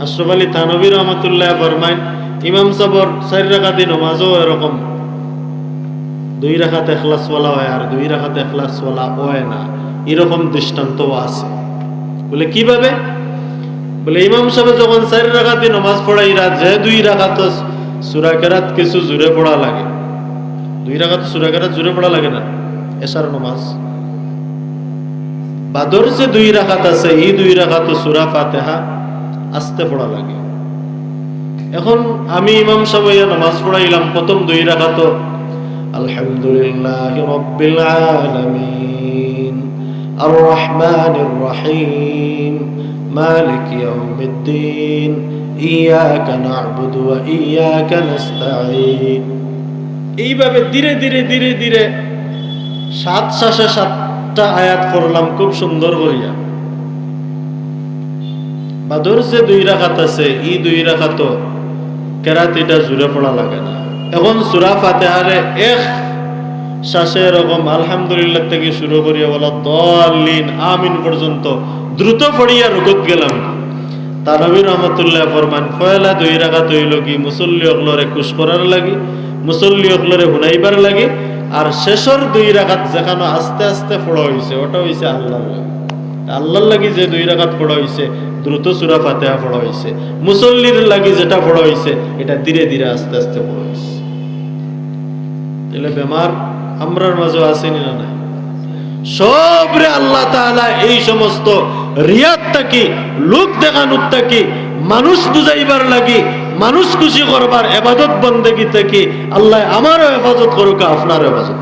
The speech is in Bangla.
আশরাফ আলী থানভী রহমাতুল্লাহ ফরমায় ইমাম সাহেবের 4 রাকাতি নামাজও এরকম 2 রাকাত ইখলাস ওয়ালা হয় আর 2 রাকাত ইখলাস ওয়ালা হয় না, এরকম দৃষ্টান্তও আছে। বলে কিভাবে? বলে ইমাম সাহেব যখন 4 রাকাতি নামাজ পড়াই রাত যে 2 রাকাত সূরা কেরাত কিছু জোরে পড়া লাগে, 2 রাকাত সূরা কেরাত জোরে পড়া লাগে না এশার নামাজ। বাদর যে 2 রাকাত আছে এই 2 রাকাত সূরা ফাতিহা আস্তে পড়া লাগে। এখন আমি ইমাম সাহেব নামাজ পড়াইলাম, প্রথম 2 রাকাত আলহামদুলিল্লাহি রাব্বিল আলামিন আর রহমানির রহিম মালিক ইয়াউমিদ্দিন ইয়াকা না'বুদু ওয়া ইয়াকা নাস্তাঈন, এইভাবে ধীরে ধীরে ধীরে ধীরে 7 শ্বাসে 7টা আয়াত পড়লাম খুব সুন্দর করিয়া। বাদর যে 2 রাকাত আছে এই 2 রাকাত কেরাত এটা জোরে পড়া লাগে না। এখন সূরা ফাতিহারে এক শ্বাসে এরকম আলহামদুলিল্লাহ থেকে শুরু করিয়া বলা দাল্লিন আমিন পর্যন্ত দ্রুত পড়িয়া রুকুত গেলাম। তানভী রহমাতুল্লাহ ফরমান পয়লা 2 রাকাত হইল কি মুসল্লি অগলরে খুশ করার লাগি, মুসল্লি অগলরে হুনাইবার লাগি, আর শেষর 2 রাকাত যেখানে আস্তে আস্তে পড়া হইছে ওটা হইছে আল্লাহর লাগি। আল্লাহর লাগি যে 2 রাকাত পড়া হইছে দ্রুত সূরা ফাতিহা পড়া হইছে, মুসল্লির লাগি যেটা পড়া হইছে এটা ধীরে ধীরে আস্তে আস্তে পড়া হইছে। তাহলে বেমার আমরার মাঝে আসেনি না নাই? সবরে আল্লাহ তাআলা এই সমস্ত রিয়াত থাকি, লোক দেখানোর থাকি, মানুষ বুঝাইবার লাগি, মানুষ খুশি করবার ইবাদত বন্দেগী থাকি আল্লাহ আমারও হেফাজত করুক, আপনারও হেফাজত।